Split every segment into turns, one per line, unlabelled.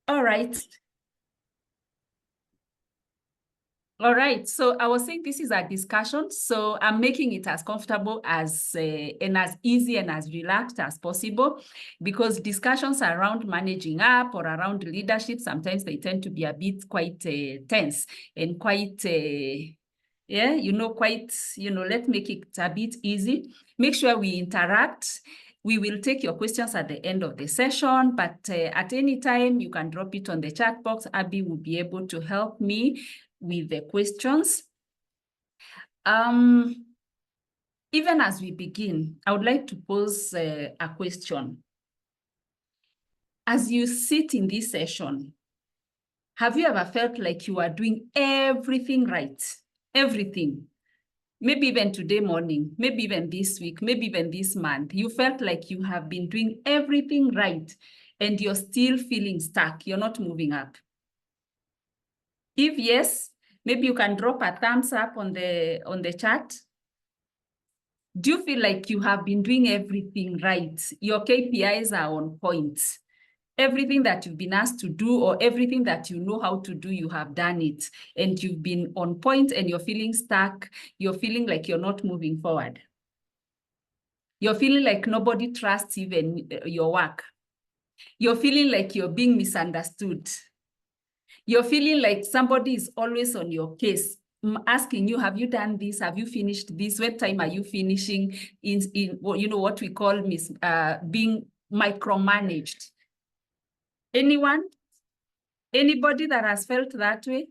All right. All right. So I was saying this is a discussion. So I'm making it as comfortable as and as easy and as relaxed as possible, because discussions around managing up or around leadership, sometimes they tend to be a bit quite tense and quite yeah, let's make it a bit easy. Make sure we interact. We will take your questions at the end of the session, but at any time, you can drop it on the chat box. Abby will be able to help me with the questions. Even as we begin, I would like to pose a question. As you sit in this session, have you ever felt like you are doing everything right? Everything. Maybe even today morning, maybe even this week, maybe even this month, you felt like you have been doing everything right and you're still feeling stuck. You're not moving up. If yes, maybe you can drop a thumbs up on the chat. Do you feel like you have been doing everything right? Your KPIs are on point. Everything that you've been asked to do or everything that you know how to do, you have done it. And you've been on point and you're feeling stuck. You're feeling like you're not moving forward. You're feeling like nobody trusts even your work. You're feeling like you're being misunderstood. You're feeling like somebody is always on your case, asking you, have you done this? Have you finished this? What time are you finishing? In what we call being micromanaged. Anyone? Anybody that has felt that way?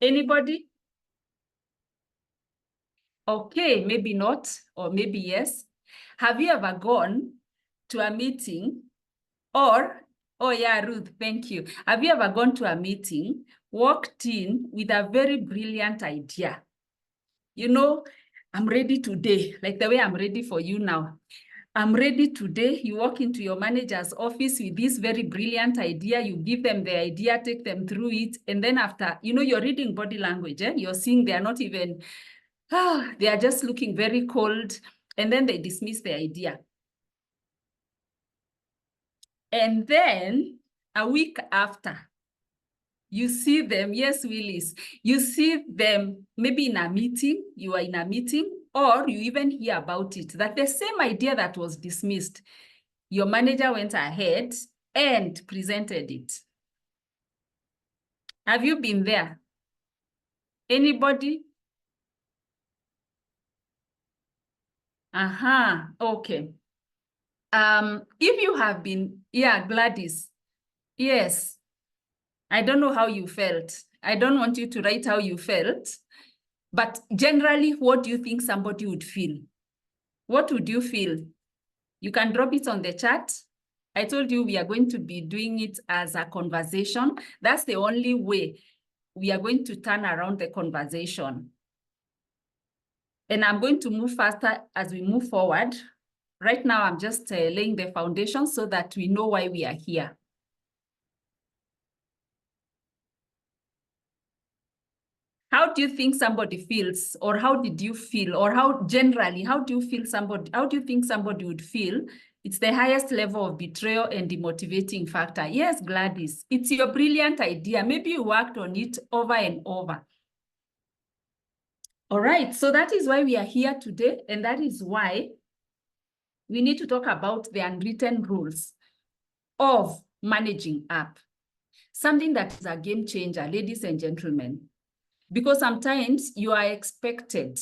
Anybody? Okay, maybe not, or maybe yes. Have you ever gone to a meeting or, oh yeah, Ruth, thank you. Have you ever gone to a meeting, walked in with a very brilliant idea? You know, I'm ready today, like the way I'm ready for you now. I'm ready today. You walk into your manager's office with this very brilliant idea. You give them the idea, take them through it. And then after, you're reading body language. You're seeing they're not even, they are just looking very cold. And then they dismiss the idea. And then a week after, you see them, yes, Willis, you see them maybe in a meeting, you are in a meeting, or you even hear about it, that the same idea that was dismissed, your manager went ahead and presented it. Have you been there? Anybody? Okay. If you have been, yeah, Gladys, yes. I don't know how you felt. I don't want you to write how you felt, but generally, what do you think somebody would feel? What would you feel? You can drop it on the chat. I told you we are going to be doing it as a conversation. That's the only way we are going to turn around the conversation. And I'm going to move faster as we move forward. Right now, I'm just laying the foundation so that we know why we are here. How do you think somebody feels, or how did you feel, or how do you think somebody would feel? It's the highest level of betrayal and demotivating factor. Yes, Gladys, it's your brilliant idea. Maybe you worked on it over and over. All right, so that is why we are here today, and that is why we need to talk about the unwritten rules of managing up. Something that is a game changer, ladies and gentlemen. Because sometimes you are expected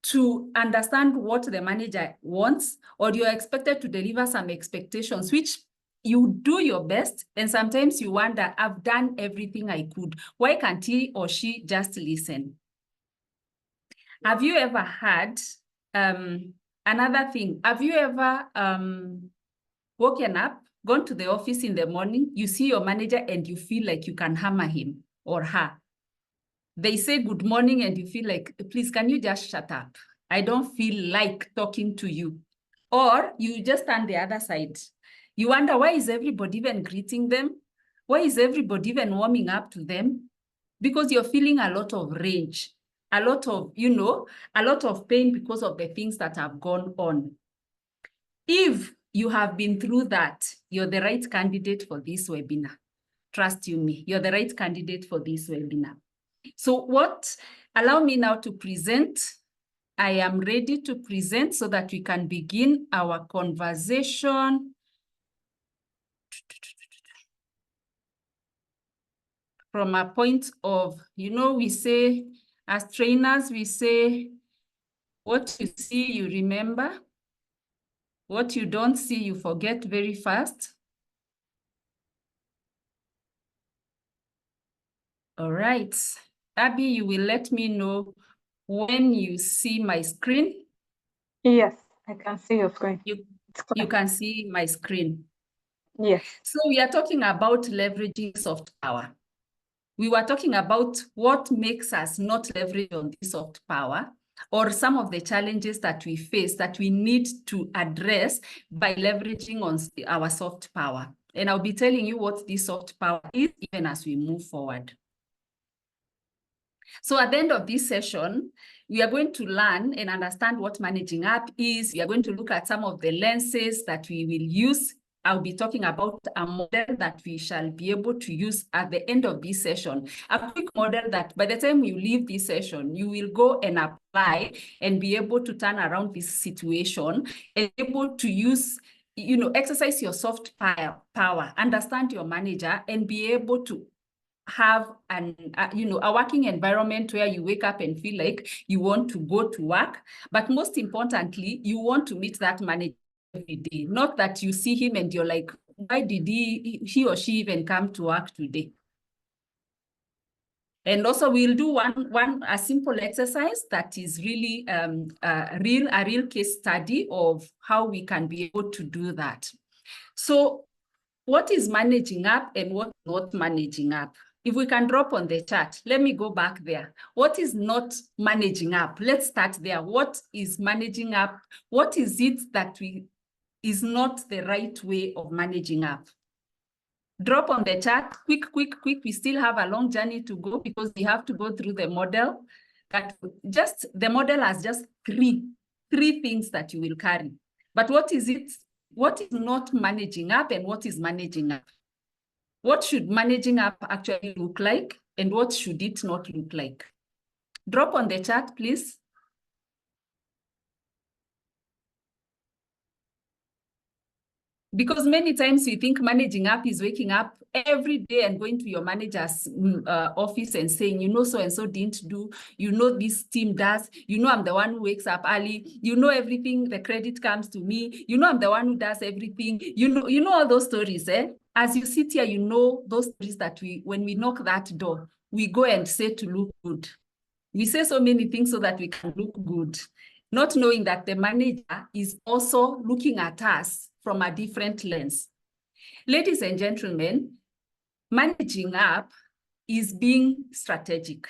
to understand what the manager wants, or you are expected to deliver some expectations, which you do your best. And sometimes you wonder, I've done everything I could. Why can't he or she just listen? Have you ever had, another thing, have you ever woken up, gone to the office in the morning, you see your manager and you feel like you can hammer him or her? They say good morning and you feel like, please, can you just shut up? I don't feel like talking to you. Or you just stand the other side. You wonder, why is everybody even greeting them? Why is everybody even warming up to them? Because you're feeling a lot of rage, a lot of, a lot of pain because of the things that have gone on. If you have been through that, you're the right candidate for this webinar. Trust you me, you're the right candidate for this webinar. So allow me now to present. I am ready to present so that we can begin our conversation. From a point of, we say, as trainers, we say, what you see, you remember. What you don't see, you forget very fast. All right. Abby, you will let me know when you see my screen.
Yes, I can see your screen.
You can see my screen.
Yes.
So we are talking about leveraging soft power. We were talking about what makes us not leverage on this soft power, or some of the challenges that we face that we need to address by leveraging on our soft power. And I'll be telling you what this soft power is even as we move forward. So at the end of this session, we are going to learn and understand what managing up is. We are going to look at some of the lenses that we will use. I'll be talking about a model that we shall be able to use at the end of this session. A quick model that by the time you leave this session, you will go and apply and be able to turn around this situation and able to use, exercise your soft power, understand your manager, and be able to have a working environment where you wake up and feel like you want to go to work, but most importantly, you want to meet that manager every day. Not that you see him and you're like, why did he or she even come to work today? And also we'll do a simple exercise that is really a real case study of how we can be able to do that. So what is managing up and what not managing up? If we can drop on the chart, let me go back there. What is not managing up? Let's start there. What is managing up? What is it that is not the right way of managing up? Drop on the chart, quick. We still have a long journey to go because we have to go through the model. The model has just three things that you will carry. But what is it? What is not managing up and what is managing up? What should managing up actually look like and what should it not look like? Drop on the chart, please. Because many times we think managing up is waking up every day and going to your manager's office and saying, so-and-so didn't do, this team does, I'm the one who wakes up early, everything, the credit comes to me, I'm the one who does everything, all those stories, eh? As you sit here, those stories that when we knock that door, we go and say to look good. We say so many things so that we can look good, not knowing that the manager is also looking at us from a different lens. Ladies and gentlemen, managing up is being strategic.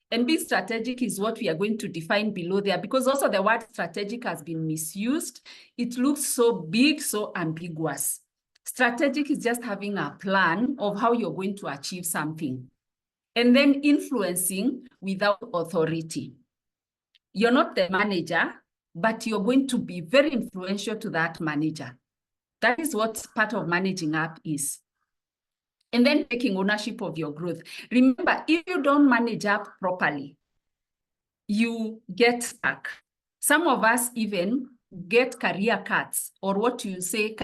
And being strategic is what we are going to define below there, because also the word strategic has been misused. It looks so big, so ambiguous. Strategic is just having a plan of how you're going to achieve something. And then influencing without authority. You're not the manager, but you're going to be very influential to that manager. That is what part of managing up is. And then taking ownership of your growth. Remember, if you don't manage up properly, you get stuck. Some of us even get career cuts, or what you say,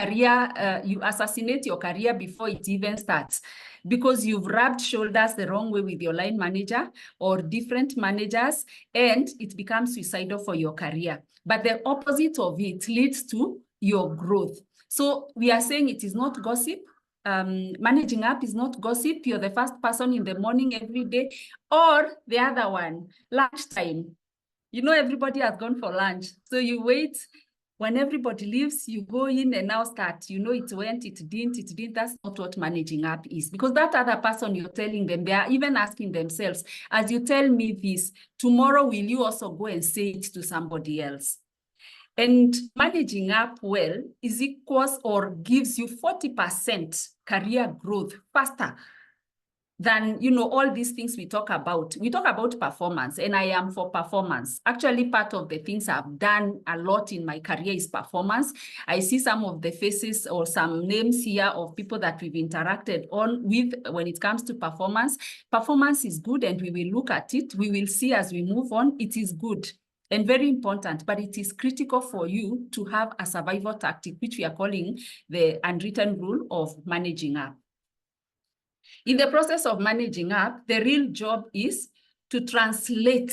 you assassinate your career before it even starts, because you've rubbed shoulders the wrong way with your line manager or different managers, and it becomes suicidal for your career. But the opposite of it leads to your growth. So we are saying it is not gossip. Managing up is not gossip. You're the first person in the morning every day, or the other one, lunchtime. Everybody has gone for lunch. So you wait. When everybody leaves, you go in and now start. It went, it didn't. That's not what managing up is. Because that other person you're telling them, they are even asking themselves, as you tell me this, tomorrow will you also go and say it to somebody else? And managing up well is equals or gives you 40% career growth faster than, you know, all these things we talk about. We talk about performance, and I am for performance. Actually, part of the things I've done a lot in my career is performance. I see some of the faces or some names here of people that we've interacted on with when it comes to performance. Performance is good, and we will look at it. We will see as we move on. It is good and very important, but it is critical for you to have a survival tactic, which we are calling the unwritten rule of managing up. In the process of managing up, the real job is to translate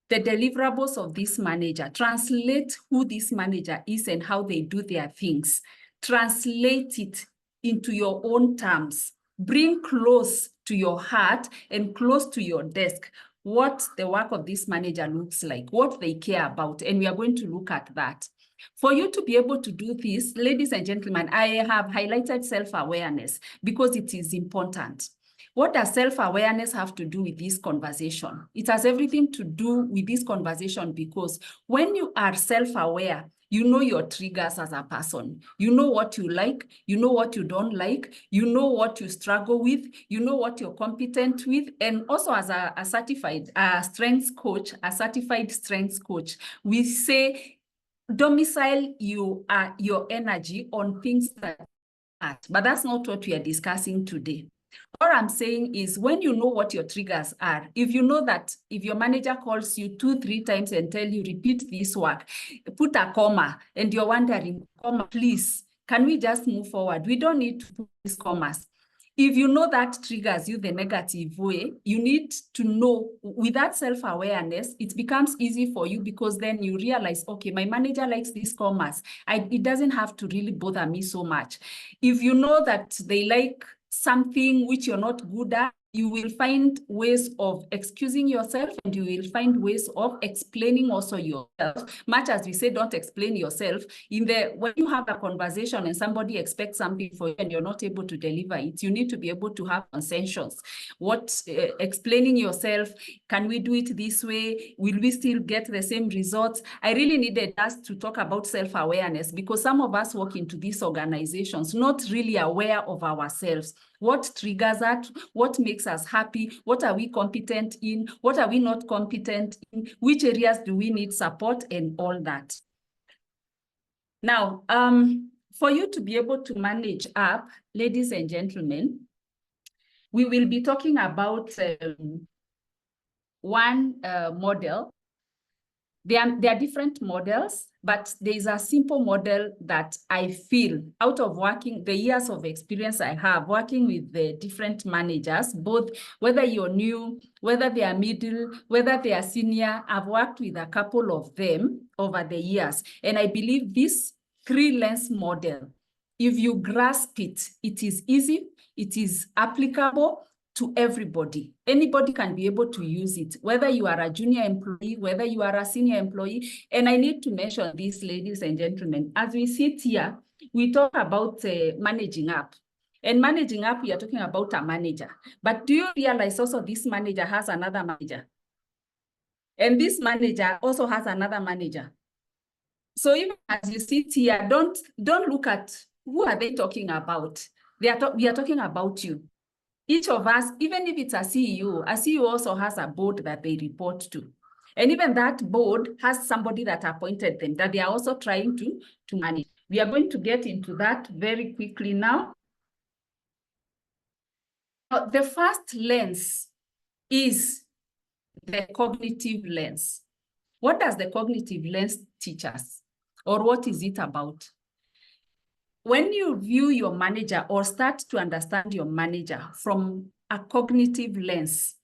the deliverables of this manager, translate who this manager is and how they do their things, translate it into your own terms, bring close to your heart and close to your desk what the work of this manager looks like, what they care about, and we are going to look at that. For you to be able to do this, ladies and gentlemen, I have highlighted self-awareness because it is important. What does self-awareness have to do with this conversation? It has everything to do with this conversation because when you are self-aware, you know your triggers as a person. You know what you like, you know what you don't like, you know what you struggle with, you know what you're competent with. And also as a certified strengths coach, a certified strengths coach, we say, domicile your energy on things that are, but that's not what we are discussing today. All I'm saying is when you know what your triggers are, if you know that if your manager calls you 2-3 times and tell you repeat this work, put a comma, and you're wondering, comma, please, can we just move forward? We don't need to put these commas. If you know that triggers you the negative way, you need to know with that self-awareness, it becomes easy for you because then you realize, okay, my manager likes these commas. It doesn't have to really bother me so much. If you know that they like something which you're not good at, you will find ways of excusing yourself and you will find ways of explaining also yourself. Much as we say, don't explain yourself. When you have a conversation and somebody expects something for you and you're not able to deliver it, you need to be able to have consensus. Explaining yourself, can we do it this way? Will we still get the same results? I really needed us to talk about self-awareness because some of us walk into these organizations not really aware of ourselves. What triggers us? What makes us happy? What are we competent in? What are we not competent in? Which areas do we need support and all that? Now, for you to be able to manage up, ladies and gentlemen, we will be talking about one model. There are different models, but there is a simple model that I feel out of working, the years of experience I have working with the different managers, both whether you're new, whether they are middle, whether they are senior, I've worked with a couple of them over the years. And I believe this 3-lens model, if you grasp it, it is easy, it is applicable to everybody. Anybody can be able to use it, whether you are a junior employee, whether you are a senior employee. And I need to mention this, ladies and gentlemen, as we sit here, we talk about managing up. And managing up, we are talking about a manager. But do you realize also this manager has another manager? And this manager also has another manager. So even as you sit here, don't look at who are they talking about. We are talking about you. Each of us, even if it's a CEO also has a board that they report to. And even that board has somebody that appointed them that they are also trying to manage. We are going to get into that very quickly now. The first lens is the cognitive lens. What does the cognitive lens teach us? Or what is it about? When you view your manager or start to understand your manager from a cognitive lens,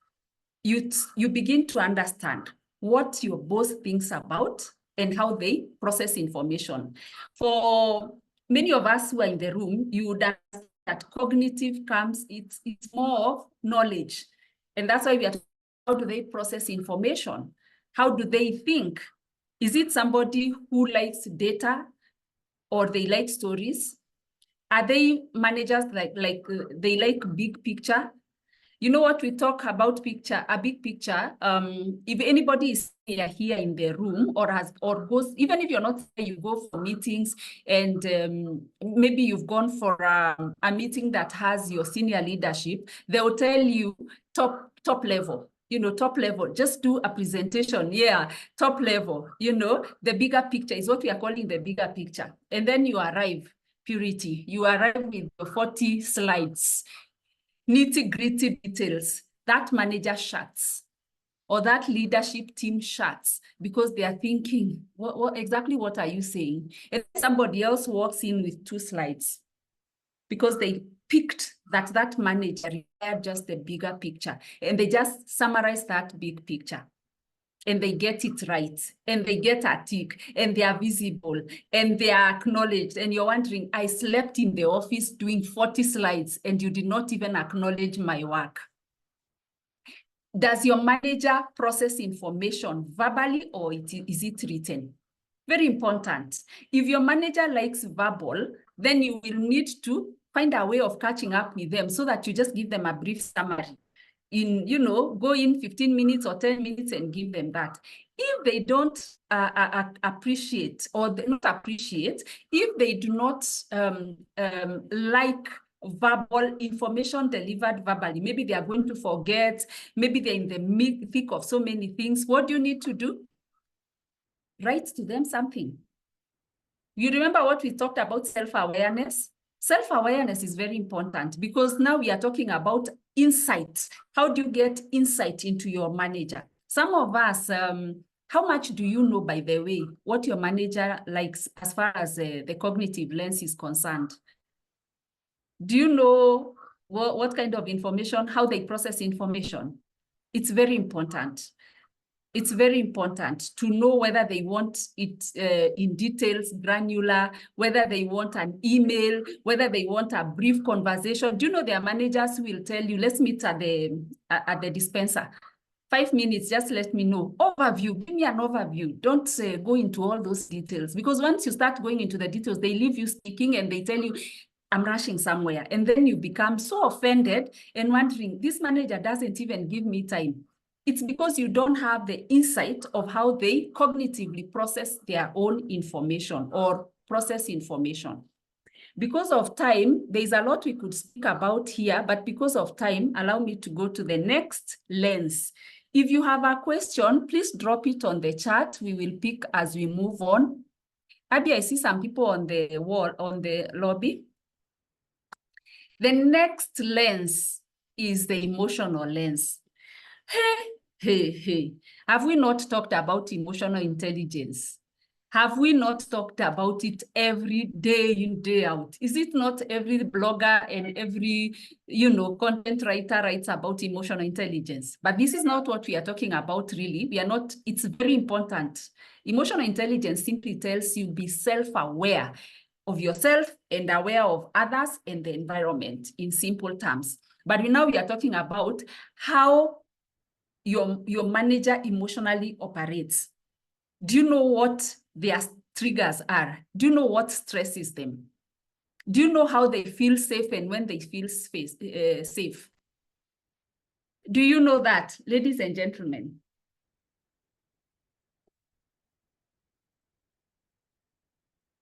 you begin to understand what your boss thinks about and how they process information. For many of us who are in the room, you would understand that cognitive comes, it's more of knowledge. And that's why we are talking about how do they process information? How do they think? Is it somebody who likes data or they like stories? Are they managers they like big picture? You know what we talk about picture, a big picture. If anybody is here in the room or goes, even if you're not there, you go for meetings and maybe you've gone for a meeting that has your senior leadership, they'll tell you top level. Top level, just do a presentation. Yeah, top level, the bigger picture is what we are calling the bigger picture. And then you arrive, Purity, you arrive with 40 slides, nitty-gritty details. That manager shuts or that leadership team shuts because they are thinking, exactly what are you saying? And somebody else walks in with 2 slides because they picked that manager required just the bigger picture, and they just summarize that big picture. And they get it right, and they get a tick, and they are visible, and they are acknowledged. And you're wondering, I slept in the office doing 40 slides, and you did not even acknowledge my work. Does your manager process information verbally or is it written? Very important. If your manager likes verbal, then you will need to find a way of catching up with them so that you just give them a brief summary. Go in 15 minutes or 10 minutes and give them that. If they don't appreciate or not appreciate, if they do not like verbal information delivered verbally, maybe they are going to forget, maybe they're in the thick of so many things, what do you need to do? Write to them something. You remember what we talked about self-awareness? Self-awareness is very important because now we are talking about insight. How do you get insight into your manager? Some of us, how much do you know, by the way, what your manager likes as far as the cognitive lens is concerned? Do you know what kind of information, how they process information? It's very important. It's very important to know whether they want it in details, granular, whether they want an email, whether they want a brief conversation. Do you know their managers will tell you, let's meet at the dispenser. 5 minutes, just let me know. Overview, give me an overview. Don't go into all those details, because once you start going into the details, they leave you speaking and they tell you, I'm rushing somewhere. And then you become so offended and wondering, this manager doesn't even give me time. It's because you don't have the insight of how they cognitively process their own information or process information. Because of time, there's a lot we could speak about here, but because of time, allow me to go to the next lens. If you have a question, please drop it on the chat. We will pick as we move on. Abby, I see some people on the wall, on the lobby. The next lens is the emotional lens. Hey. Have we not talked about emotional intelligence? Have we not talked about it every day in, day out? Is it not every blogger and every, content writer writes about emotional intelligence? But this is not what we are talking about, really. It's very important. Emotional intelligence simply tells you be self-aware of yourself and aware of others and the environment in simple terms. But now we are talking about how your manager emotionally operates. Do you know what their triggers are? Do you know what stresses them? Do you know how they feel safe and when they feel safe? Do you know that, ladies and gentlemen?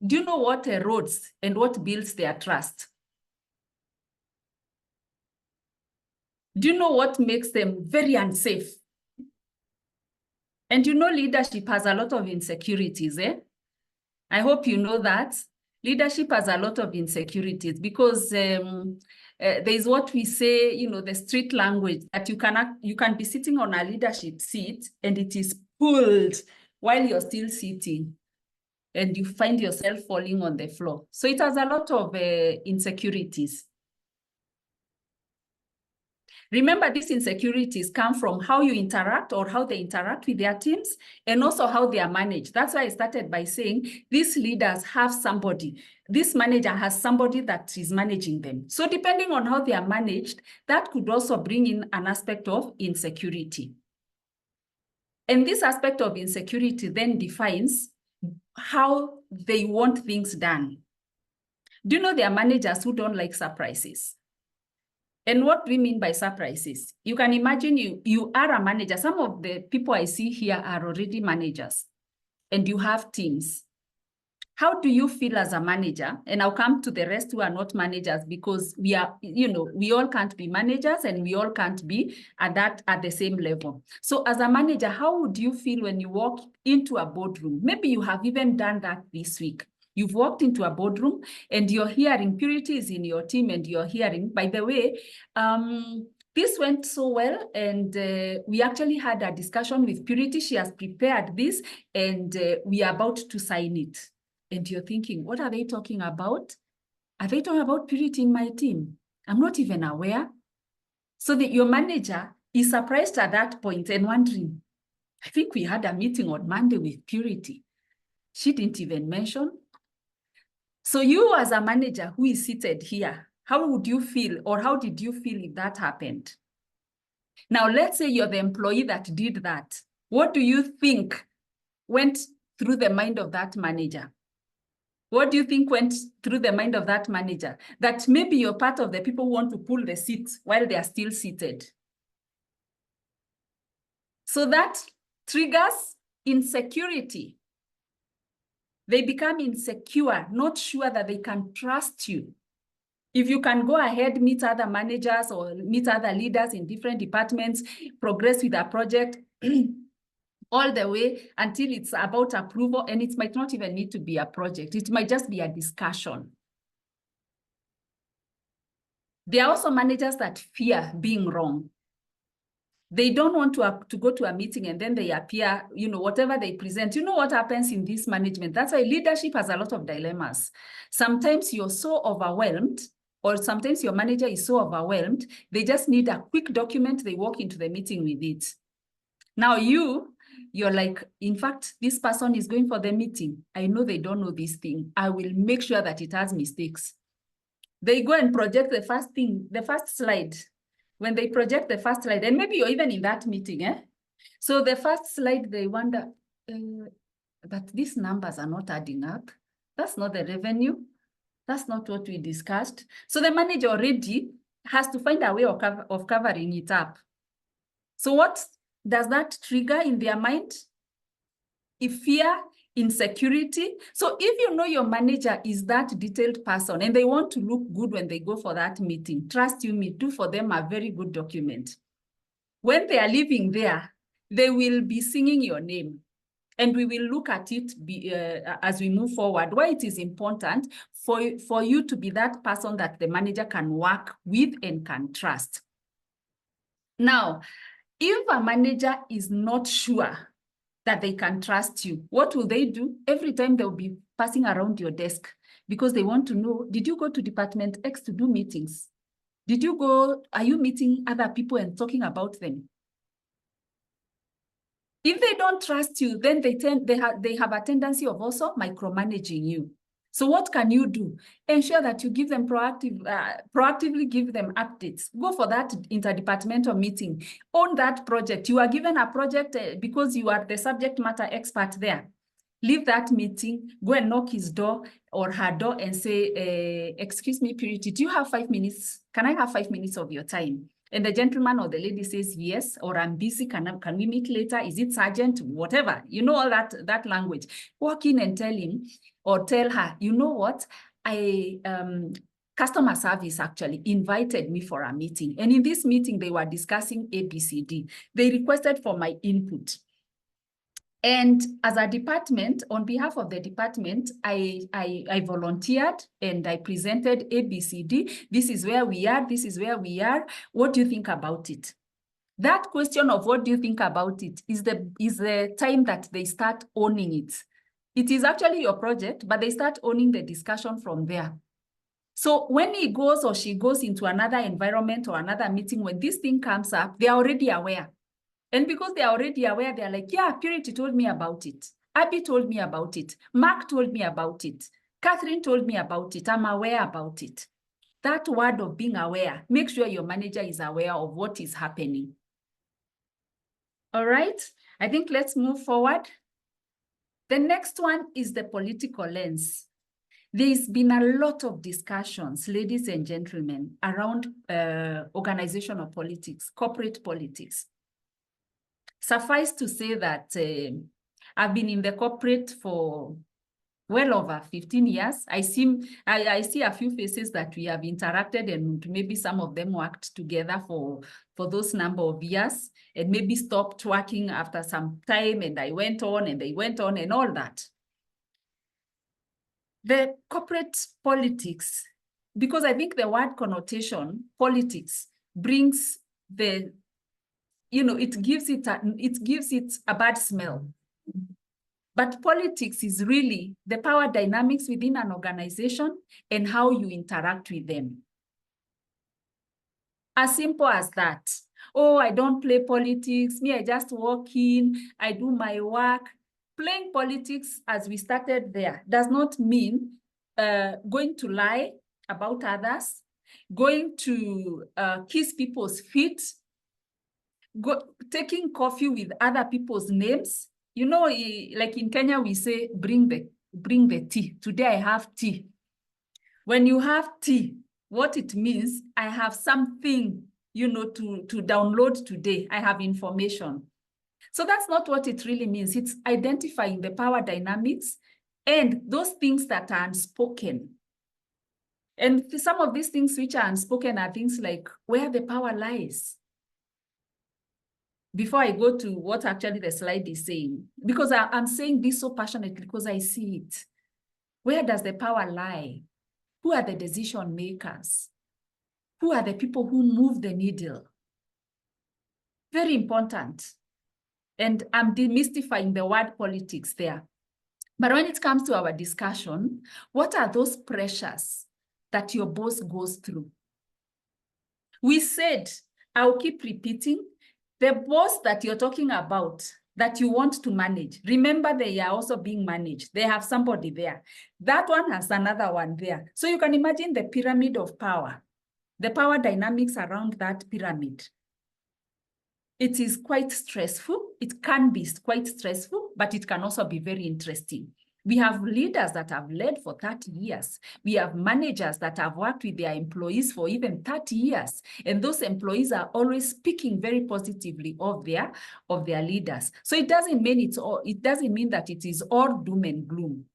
Do you know what erodes and what builds their trust? Do you know what makes them very unsafe? And leadership has a lot of insecurities, eh? I hope you know that. Leadership has a lot of insecurities because there's what we say, the street language, that you can be sitting on a leadership seat and it is pulled while you're still sitting and you find yourself falling on the floor. So it has a lot of insecurities. Remember, these insecurities come from how you interact or how they interact with their teams and also how they are managed. That's why I started by saying these leaders have somebody. This manager has somebody that is managing them. So depending on how they are managed, that could also bring in an aspect of insecurity. And this aspect of insecurity then defines how they want things done. Do you know there are managers who don't like surprises? And what do we mean by surprises? You can imagine you are a manager. Some of the people I see here are already managers, and you have teams. How do you feel as a manager? And I'll come to the rest who are not managers, because we are, we all can't be managers and we all can't be at the same level. So as a manager, how would you feel when you walk into a boardroom? Maybe you have even done that this week. You've walked into a boardroom and you're hearing Purity is in your team, and you're hearing, by the way, this went so well, and we actually had a discussion with Purity. She has prepared this, and we are about to sign it. And you're thinking, what are they talking about? Are they talking about Purity in my team? I'm not even aware. So that your manager is surprised at that point and wondering, I think we had a meeting on Monday with Purity. She didn't even mention. So you as a manager who is seated here, how would you feel, or how did you feel if that happened? Now, let's say you're the employee that did that. What do you think went through the mind of that manager? What do you think went through the mind of that manager? That maybe you're part of the people who want to pull the seats while they are still seated. So that triggers insecurity. They become insecure, not sure that they can trust you. If you can go ahead, meet other managers or meet other leaders in different departments, progress with a project, all the way until it's about approval, and it might not even need to be a project. It might just be a discussion. There are also managers that fear being wrong. They don't want to go to a meeting and then they appear, whatever they present. You know what happens in this management? That's why leadership has a lot of dilemmas. Sometimes you're so overwhelmed, or sometimes your manager is so overwhelmed, they just need a quick document, they walk into the meeting with it. Now you're like, in fact, this person is going for the meeting. I know they don't know this thing. I will make sure that it has mistakes. They go and project the first slide. When they project the first slide, and maybe you're even in that meeting, So the first slide, they wonder, but these numbers are not adding up. That's not the revenue. That's not what we discussed. So the manager already has to find a way of covering it up. So what does that trigger in their mind? If fear, insecurity. So if you know your manager is that detailed person and they want to look good when they go for that meeting, trust you me, do for them a very good document. When they are living there, they will be singing your name. And we will look at it as we move forward, why it is important for you to be that person that the manager can work with and can trust. Now, if a manager is not sure that they can trust you, what will they do? Every time they'll be passing around your desk because they want to know, did you go to Department X to do meetings? Are you meeting other people and talking about them? If they don't trust you, then they have a tendency of also micromanaging you. So what can you do? Ensure that you give them proactively give them updates. Go for that interdepartmental meeting. On that project, you are given a project because you are the subject matter expert there. Leave that meeting, go and knock his door or her door and say, excuse me, Purity, do you have 5 minutes? Can I have 5 minutes of your time? And the gentleman or the lady says, yes, or I'm busy, can we meet later? Is it urgent? Whatever, all that language. Walk in and tell him or tell her, you know what? Customer service actually invited me for a meeting. And in this meeting, they were discussing ABCD. They requested for my input. And as a department, on behalf of the department, I volunteered and I presented ABCD. This is where we are. This is where we are. What do you think about it? That question of what do you think about it is the time that they start owning it. It is actually your project, but they start owning the discussion from there. So when he goes or she goes into another environment or another meeting, when this thing comes up, they are already aware. And because they are already aware, they're like, yeah, Purity told me about it. Abby told me about it. Mark told me about it. Catherine told me about it. I'm aware about it. That word of being aware, make sure your manager is aware of what is happening. All right, I think let's move forward. The next one is the political lens. There's been a lot of discussions, ladies and gentlemen, around organizational politics, corporate politics. Suffice to say that I've been in the corporate for well over 15 years. I see a few faces that we have interacted, and maybe some of them worked together for those number of years and maybe stopped working after some time, and I went on and they went on and all that. The corporate politics, because I think the word connotation, politics, brings the, it gives it a bad smell. But politics is really the power dynamics within an organization and how you interact with them. As simple as that. Oh, I don't play politics. Me, I just walk in, I do my work. Playing politics, as we started there, does not mean going to lie about others, going to kiss people's feet, taking coffee with other people's names. You know, like in Kenya, we say, bring the tea. Today I have tea. When you have tea, what it means, I have something, to download today. I have information. So that's not what it really means. It's identifying the power dynamics and those things that are unspoken. And some of these things which are unspoken are things like where the power lies. Before I go to what actually the slide is saying, because I'm saying this so passionately because I see it. Where does the power lie? Who are the decision makers? Who are the people who move the needle? Very important. And I'm demystifying the word politics there. But when it comes to our discussion, what are those pressures that your boss goes through? We said, I'll keep repeating, the boss that you're talking about, that you want to manage, remember they are also being managed. They have somebody there. That one has another one there. So you can imagine the pyramid of power, the power dynamics around that pyramid. It is quite stressful. It can be quite stressful, but it can also be very interesting. We have leaders that have led for 30 years. We have managers that have worked with their employees for even 30 years. And those employees are always speaking very positively of their leaders. So it doesn't mean that it is all doom and gloom.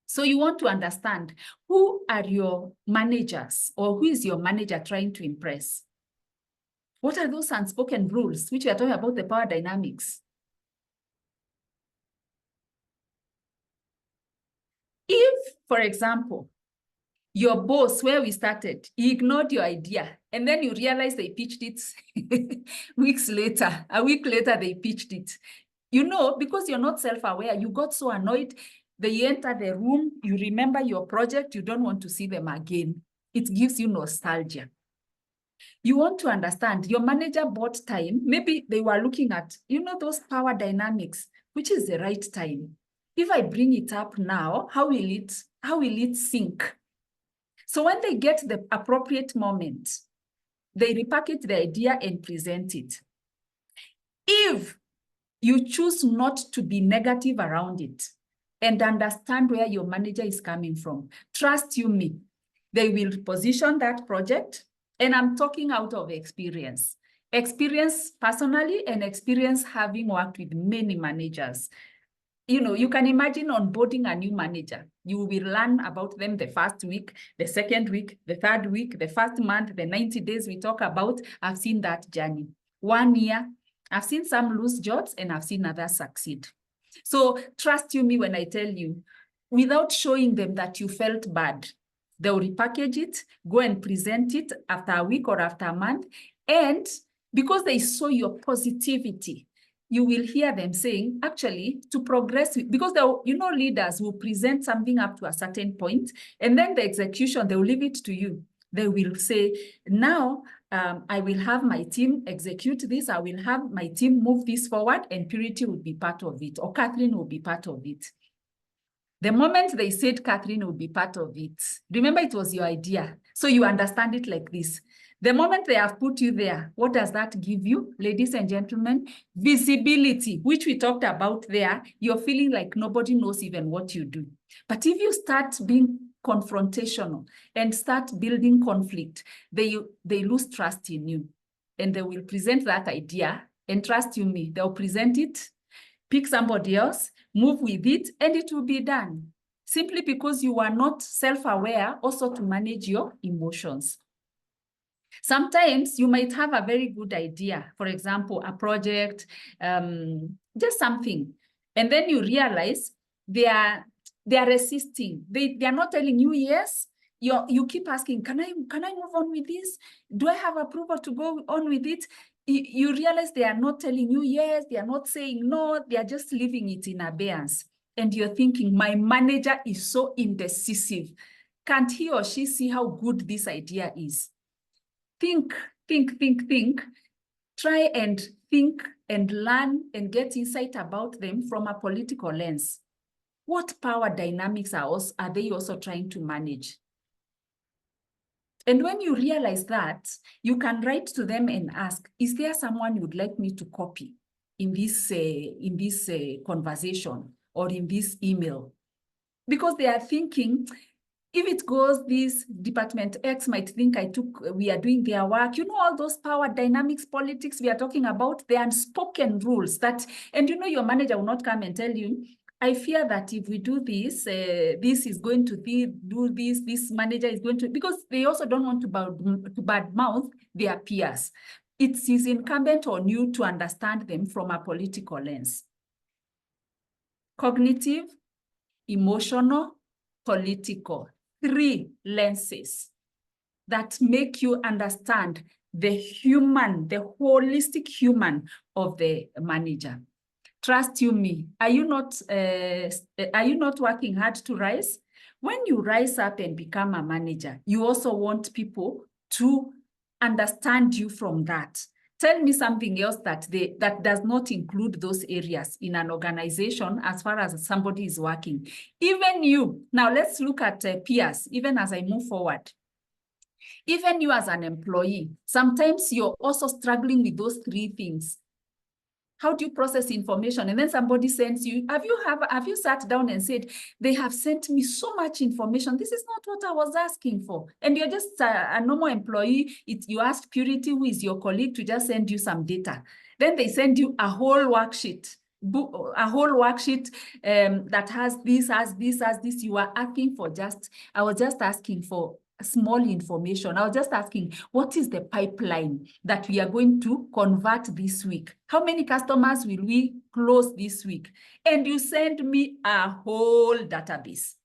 So you want to understand who are your managers, or who is your manager trying to impress? What are those unspoken rules, which we are talking about the power dynamics? If, for example, your boss, where we started, he ignored your idea, and then you realize they pitched it weeks later, a week later they pitched it. Because you're not self-aware, you got so annoyed, they enter the room, you remember your project, you don't want to see them again. It gives you nostalgia. You want to understand, your manager bought time. Maybe they were looking at, those power dynamics, which is the right time. If I bring it up now, how will it sync? So when they get the appropriate moment, they repackage the idea and present it. If you choose not to be negative around it and understand where your manager is coming from, trust you me, they will position that project. And I'm talking out of experience personally, and experience having worked with many managers. You can imagine onboarding a new manager. You will learn about them the first week, the second week, the third week, the first month, the 90 days we talk about. I've seen that journey. 1 year, I've seen some lose jobs and I've seen others succeed. So trust you me when I tell you, without showing them that you felt bad, they'll repackage it, go and present it after a week or after a month. And because they saw your positivity, you will hear them saying, actually, to progress, because leaders will present something up to a certain point, and then the execution, they will leave it to you. They will say, now I will have my team execute this, I will have my team move this forward, and Purity will be part of it, or Catherine will be part of it. The moment they said Catherine would be part of it, remember it was your idea. So you understand it like this. The moment they have put you there, what does that give you, ladies and gentlemen? Visibility, which we talked about there. You're feeling like nobody knows even what you do. But if you start being confrontational and start building conflict, they lose trust in you. And they will present that idea, and trust you me, they'll present it, pick somebody else, move with it, and it will be done. Simply because you are not self-aware also to manage your emotions. Sometimes you might have a very good idea, for example, a project, just something, and then you realize they are resisting. They are not telling you yes. You keep asking, can I move on with this? Do I have approval to go on with it? You realize they are not telling you yes. They are not saying no. They are just leaving it in abeyance. And you're thinking, my manager is so indecisive. Can't he or she see how good this idea is? Think. Try and think and learn and get insight about them from a political lens. What power dynamics are they also trying to manage? And when you realize that, you can write to them and ask, is there someone you would like me to copy in this conversation or in this email? Because they are thinking, if it goes, this department X might think we are doing their work. You know, all those power dynamics, politics we are talking about, the unspoken rules that, and you know, your manager will not come and tell you, I fear that if we do this, this is going to do this manager is going to, because they also don't want to badmouth their peers. It is incumbent on you to understand them from a political lens. Cognitive, emotional, political. 3 lenses that make you understand the human, the holistic human of the manager. Trust you me, are you not working hard to rise? When you rise up and become a manager, you also want people to understand you from that. Tell me something else that does not include those areas in an organization as far as somebody is working. Even you, now let's look at peers, even as I move forward. Even you as an employee, sometimes you're also struggling with those 3 things. How do you process information? And then somebody sends you, have you sat down and said, they have sent me so much information. This is not what I was asking for. And you're just a normal employee. You ask Purity, who is your colleague, to just send you some data. Then they send you a whole worksheet, that has this. You are asking for I was just asking for small information. I was just asking, what is the pipeline that we are going to convert this week? How many customers will we close this week? And you send me a whole database.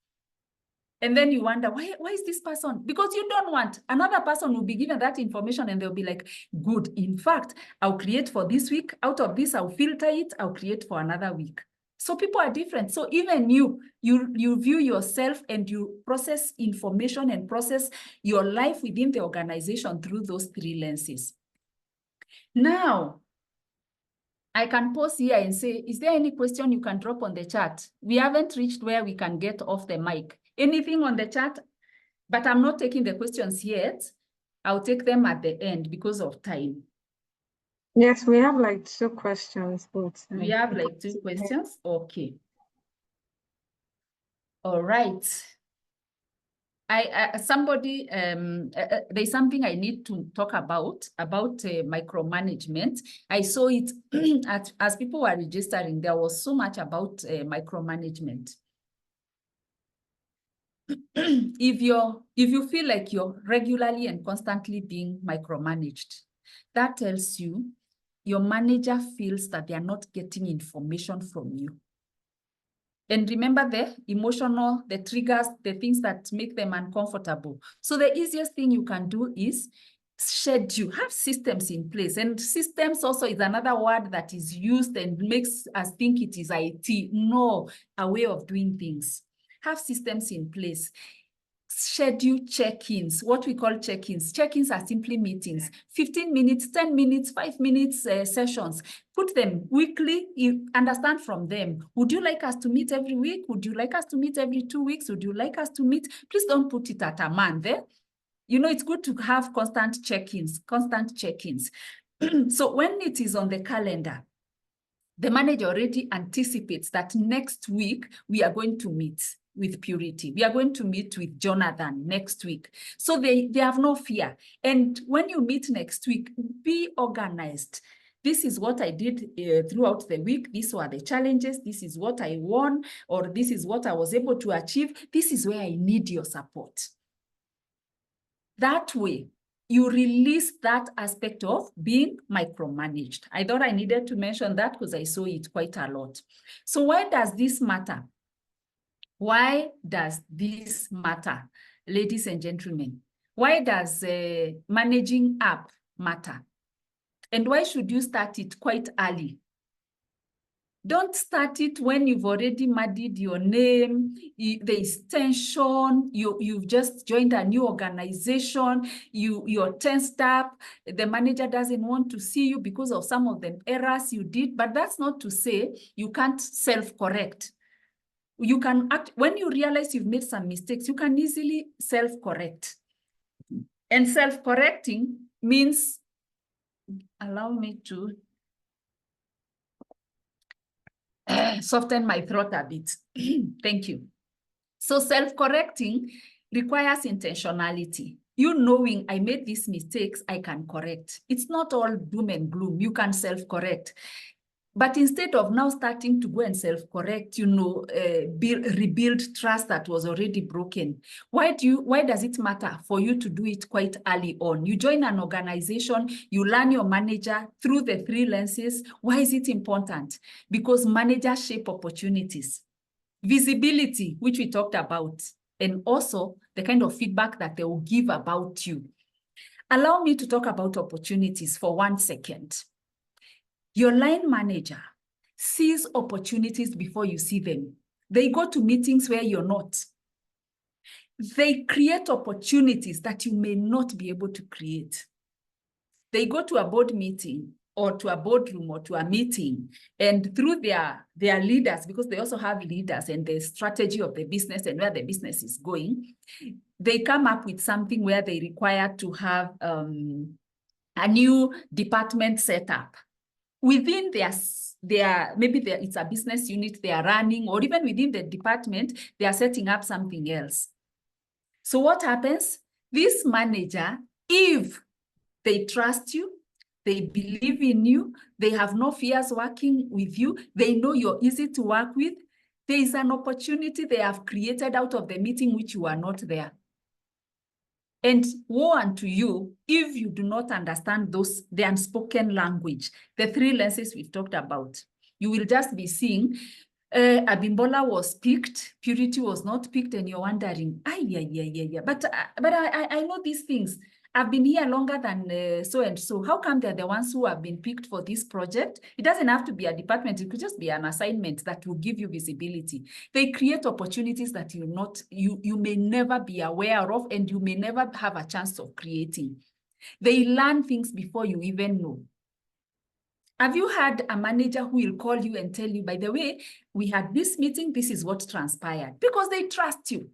And then you wonder, why is this person? Because you don't want. Another person will be given that information and they'll be like, good. In fact, I'll create for this week. Out of this, I'll filter it. I'll create for another week. So people are different. So even you view yourself and you process information and process your life within the organization through those 3 lenses. Now, I can pause here and say, is there any question you can drop on the chat? We haven't reached where we can get off the mic. Anything on the chat? But I'm not taking the questions yet. I'll take them at the end because of time.
Yes, we have like 2 questions. But,
we have like 2 questions? Okay. All right. There's something I need to talk about micromanagement. I saw it as people were registering, there was so much about micromanagement. If you feel like you're regularly and constantly being micromanaged, that tells you your manager feels that they are not getting information from you. And remember the emotional, the triggers, the things that make them uncomfortable. So the easiest thing you can do is schedule, have systems in place. And systems also is another word that is used and makes us think it is IT. No, a way of doing things. Have systems in place. Schedule check-ins, what we call check-ins. Check-ins are simply meetings, 15 minutes, 10 minutes, 5 minutes sessions. Put them weekly, you understand from them. Would you like us to meet every week? Would you like us to meet every 2 weeks? Would you like us to meet? Please don't put it at a month. You know, it's good to have constant check-ins, So when it is on the calendar, the manager already anticipates that next week we are going to meet. with Purity. We are going to meet with Jonathan next week. So they have no fear. And when you meet next week, be organized. This is what I did throughout the week. These were the challenges. This is what I won, or this is what I was able to achieve. This is where I need your support. That way, you release that aspect of being micromanaged. I thought I needed to mention that because I saw it quite a lot. So why does this matter? Why does this matter, ladies and gentlemen? Why does managing up matter? And why should you start it quite early? Don't start it when you've already muddied your name, there's tension, you've just joined a new organization, you're tensed up, the manager doesn't want to see you because of some of the errors you did, but that's not to say you can't self-correct. You can act, when you realize you've made some mistakes, you can easily self-correct. And self-correcting means, allow me to soften my throat a bit. Thank you. So self-correcting requires intentionality. You knowing I made these mistakes, I can correct. It's not all doom and gloom. You can self-correct. But instead of now starting to go and self-correct, rebuild trust that was already broken, why does it matter for you to do it quite early on? You join an organization, you learn your manager through the 3 lenses. Why is it important? Because managers shape opportunities. Visibility, which we talked about, and also the kind of feedback that they will give about you. Allow me to talk about opportunities for 1 second. Your line manager sees opportunities before you see them. They go to meetings where you're not. They create opportunities that you may not be able to create. They go to a board meeting or to a boardroom or to a meeting, and through their leaders, because they also have leaders and the strategy of the business and where the business is going, they come up with something where they require to have a new department set up. Within it's a business unit they are running, or even within the department, they are setting up something else. So what happens? This manager, if they trust you, they believe in you, they have no fears working with you, they know you're easy to work with, there is an opportunity they have created out of the meeting which you are not there. And woe unto you if you do not understand the unspoken language, the 3 lenses we've talked about. You will just be seeing Abimbola was picked, Purity was not picked, and you're wondering, but I know these things. I've been here longer than so and so. How come they're the ones who have been picked for this project? It doesn't have to be a department. It could just be an assignment that will give you visibility. They create opportunities that you may never be aware of, and you may never have a chance of creating. They learn things before you even know. Have you had a manager who will call you and tell you, by the way, we had this meeting, this is what transpired? Because they trust you.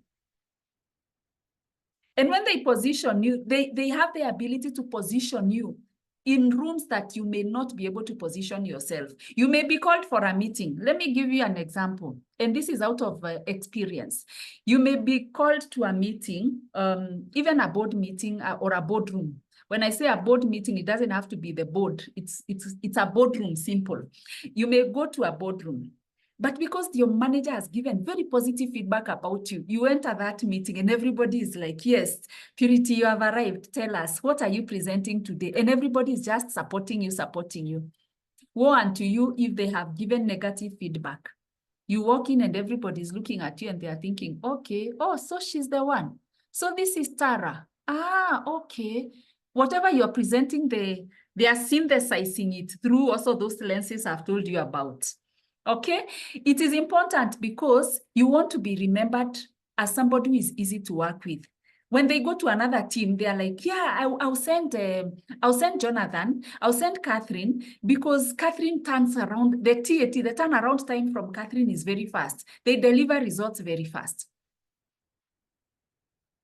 And when they position you, they have the ability to position you in rooms that you may not be able to position yourself. You may be called for a meeting. Let me give you an example. And this is out of experience. You may be called to a meeting, even a board meeting or a boardroom. When I say a board meeting, it doesn't have to be the board. It's a boardroom, simple. You may go to a boardroom. But because your manager has given very positive feedback about you, you enter that meeting and everybody is like, yes, Purity, you have arrived. Tell us, what are you presenting today? And everybody is just supporting you. Woe unto you if they have given negative feedback. You walk in and everybody is looking at you and they are thinking, okay, oh, so she's the one. So this is Tara. Ah, okay. Whatever you're presenting, they are synthesizing it through also those lenses I've told you about. Okay, it is important because you want to be remembered as somebody who is easy to work with. When they go to another team, they are like, yeah, I'll send Jonathan, I'll send Catherine, because Catherine turns around, the TAT, the turnaround time from Catherine is very fast. They deliver results very fast.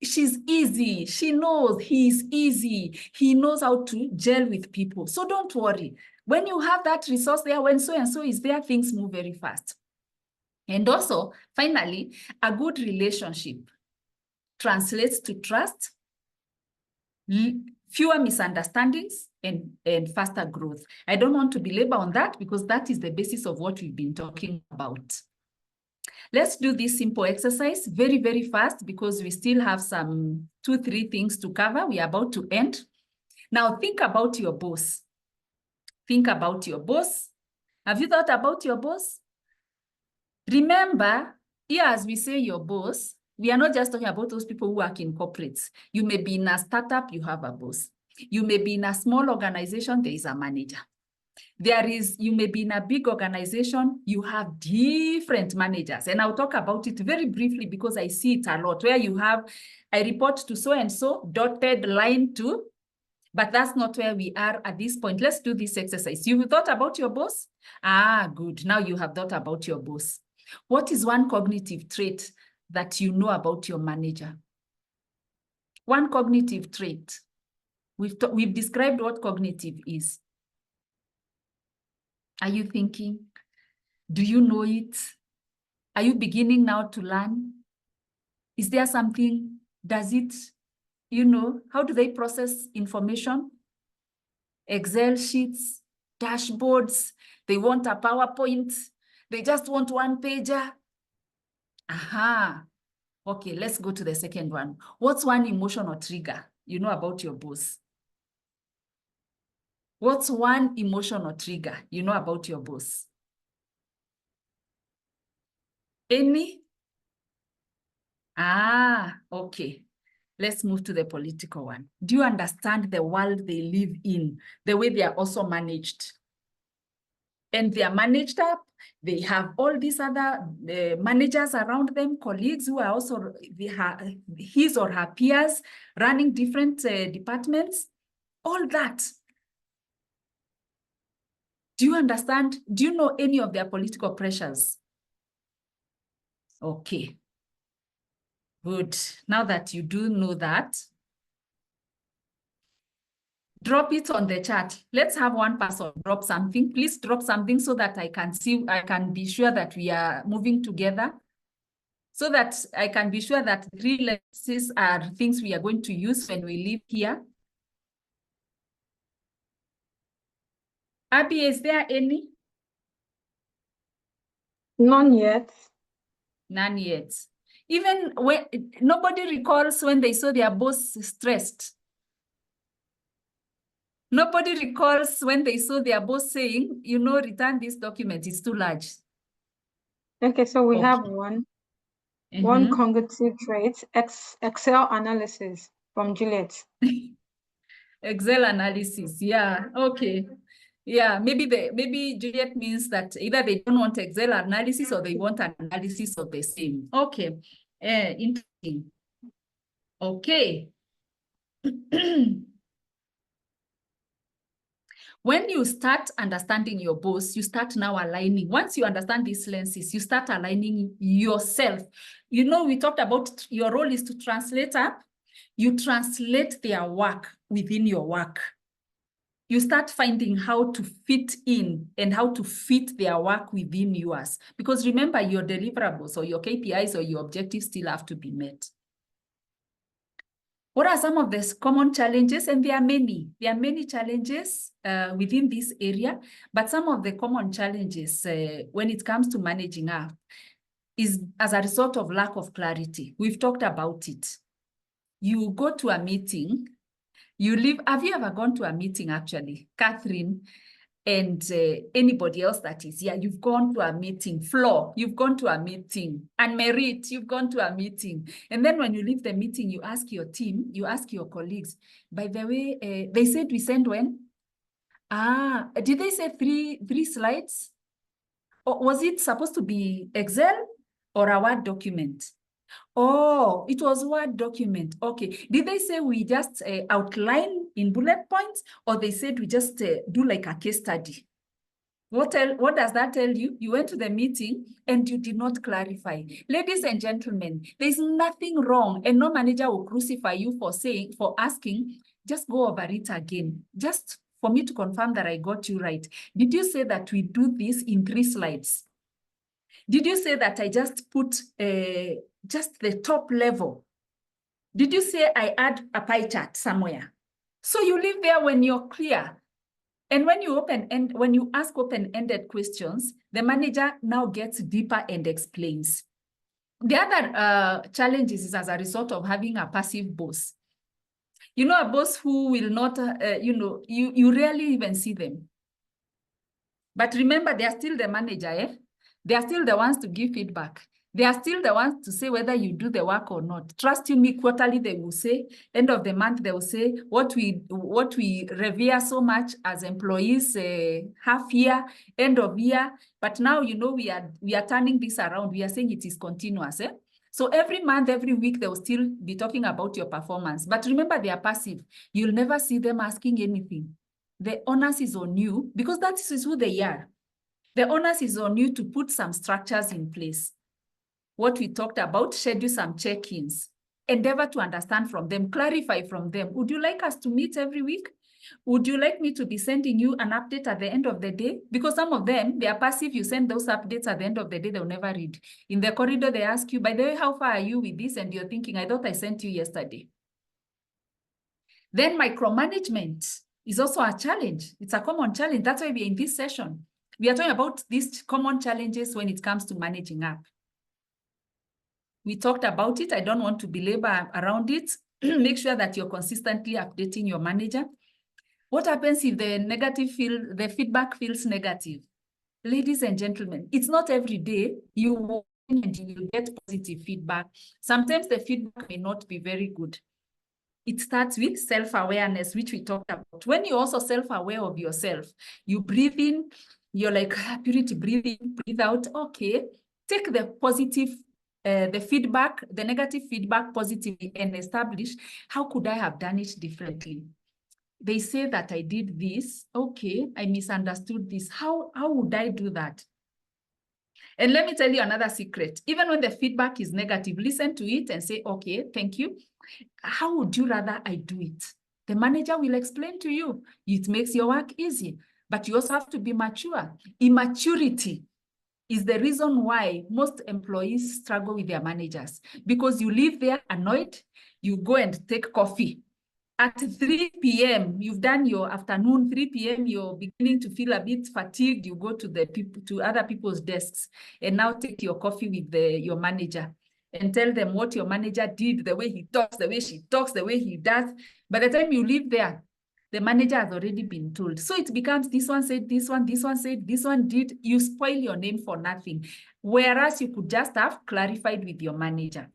She's easy. She knows he's easy. He knows how to gel with people. So don't worry. When you have that resource there, when so-and-so is there, things move very fast. And also, finally, a good relationship translates to trust, fewer misunderstandings, and faster growth. I don't want to belabor on that because that is the basis of what we've been talking about. Let's do this simple exercise very, very fast because we still have some 2-3 things to cover. We are about to end. Now think about your boss. Think about your boss. Have you thought about your boss? Remember, here as we say your boss, we are not just talking about those people who work in corporates. You may be in a startup, you have a boss. You may be in a small organization, there is a manager. You may be in a big organization, you have different managers. And I'll talk about it very briefly because I see it a lot, where you have, I report to so-and-so, dotted line to, but that's not where we are at this point. Let's do this exercise. You've thought about your boss? Ah, good. Now you have thought about your boss. What is one cognitive trait that you know about your manager? One cognitive trait. We've described what cognitive is. Are you thinking? Do you know it? Are you beginning now to learn? Is there something? Does it, how do they process information? Excel sheets, dashboards, they want a PowerPoint, they just want one pager. Aha. Okay, let's go to the second one. What's one emotional trigger you know about your boss? What's one emotional trigger you know about your boss? Any? Ah, okay. Let's move to the political one. Do you understand the world they live in, the way they are also managed? And they are managed up. They have all these other managers around them, colleagues who are also his or her peers running different departments. All that. Do you understand? Do you know any of their political pressures? Okay. Good. Now that you do know that, drop it on the chat. Let's have one person drop something. Please drop something so that I can be sure that we are moving together. So that I can be sure that 3 lenses are things we are going to use when we leave here. Abby, is there any?
None yet.
None yet. Even when nobody recalls when they saw their boss stressed. Nobody recalls when they saw their boss saying, return this document, it's too large.
Okay, so we have one. One cognitive trait, Excel analysis from Juliet.
Excel analysis, yeah, okay. Yeah, maybe Juliet means that either they don't want Excel analysis or they want an analysis of the same. Okay, interesting. Okay. When you start understanding your boss, you start now aligning. Once you understand these lenses, you start aligning yourself. We talked about your role is to translate up. You translate their work within your work. You start finding how to fit in and how to fit their work within yours. Because remember, your deliverables or your KPIs or your objectives still have to be met. What are some of the common challenges? And there are many. There are many challenges within this area, but some of the common challenges when it comes to managing up is as a result of lack of clarity. We've talked about it. You go to a meeting, you leave. Have you ever gone to a meeting, actually, Catherine, and anybody else that is here? You've gone to a meeting. Flo, you've gone to a meeting. And Merit, you've gone to a meeting. And then when you leave the meeting, you ask your team, you ask your colleagues, by the way, they said we send when? Ah, did they say three slides? Or was it supposed to be Excel or a Word document? Oh, it was Word document. Okay. Did they say we just outline in bullet points, or they said we just do like a case study? What does that tell you? You went to the meeting and you did not clarify. Ladies and gentlemen, there's nothing wrong, and no manager will crucify you for asking, just go over it again. Just for me to confirm that I got you right. Did you say that we do this in 3 slides? Did you say that I just put just the top level? Did you say I add a pie chart somewhere? So you leave there when you're clear. And when you ask open-ended questions, the manager now gets deeper and explains. The other challenges is as a result of having a passive boss. You know, a boss who will not, you rarely even see them. But remember, they are still the manager, eh? They are still the ones to give feedback. They are still the ones to say whether you do the work or not. Trust you me, quarterly they will say, end of the month they will say, what we revere so much as employees, half year, end of year. But now, you know, we are turning this around. We are saying it is continuous. Eh? So every month, every week, they will still be talking about your performance. But remember, they are passive. You'll never see them asking anything. The onus is on you because that is who they are. The onus is on you to put some structures in place. What we talked about, schedule some check-ins, endeavor to understand from them, clarify from them. Would you like us to meet every week? Would you like me to be sending you an update at the end of the day? Because some of them, they are passive. You send those updates at the end of the day, they'll never read. In the corridor, they ask you, by the way, how far are you with this? And you're thinking, I thought I sent you yesterday. Then micromanagement is also a challenge. It's a common challenge. That's why we're in this session. We are talking about these common challenges when it comes to managing up. We talked about it. I don't want to belabor around it. Make sure that you're consistently updating your manager. What happens if the feedback feels negative? Ladies and gentlemen, it's not every day you walk in and you will get positive feedback. Sometimes the feedback may not be very good. It starts with self-awareness, which we talked about. When you're also self-aware of yourself, you breathe in, you're like, Purity, breathe in, breathe out. Okay, take the positive, the feedback, the negative feedback positively and establish, how could I have done it differently? They say that I did this. Okay, I misunderstood this. How would I do that? And let me tell you another secret. Even when the feedback is negative, listen to it and say, okay, thank you. How would you rather I do it? The manager will explain to you. It makes your work easy, but you also have to be mature. Immaturity is the reason why most employees struggle with their managers, because you live there annoyed, you go and take coffee. At 3 p.m., you've done your afternoon, 3 p.m., you're beginning to feel a bit fatigued. You go to other people's desks and now take your coffee with your manager and tell them what your manager did, the way he talks, the way she talks, the way he does. By the time you leave there, the manager has already been told. So it becomes this one said this one said, this one did. You spoil your name for nothing. Whereas you could just have clarified with your manager.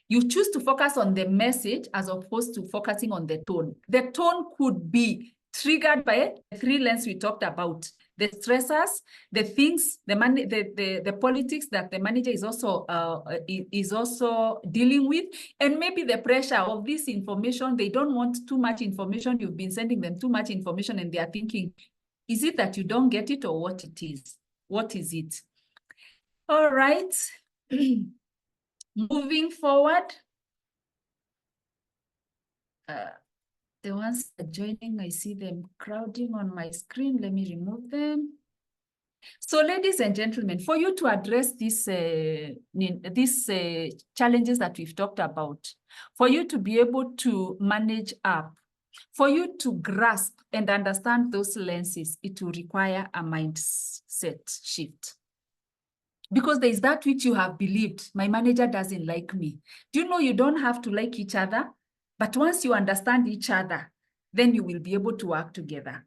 You choose to focus on the message as opposed to focusing on the tone. The tone could be triggered by the 3 lenses we talked about. The stressors, the things, the politics that the manager is also dealing with, and maybe the pressure of this information. They don't want too much information. You've been sending them too much information and they are thinking, is it that you don't get it or what it is? What is it? All right. Moving forward, the ones joining, I see them crowding on my screen. Let me remove them. So, ladies and gentlemen, for you to address these challenges that we've talked about, for you to be able to manage up, for you to grasp and understand those lenses, it will require a mindset shift. Because there is that which you have believed, my manager doesn't like me. Do you know you don't have to like each other? But once you understand each other, then you will be able to work together.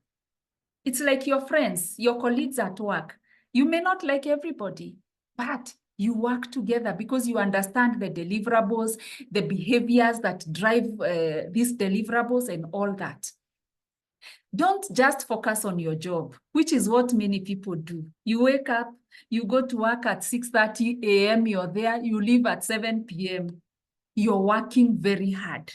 It's like your friends, your colleagues at work. You may not like everybody, but you work together because you understand the deliverables, the behaviors that drive these deliverables and all that. Don't just focus on your job, which is what many people do. You wake up, you go to work at 6:30 a.m., you're there, you leave at 7 p.m. You're working very hard.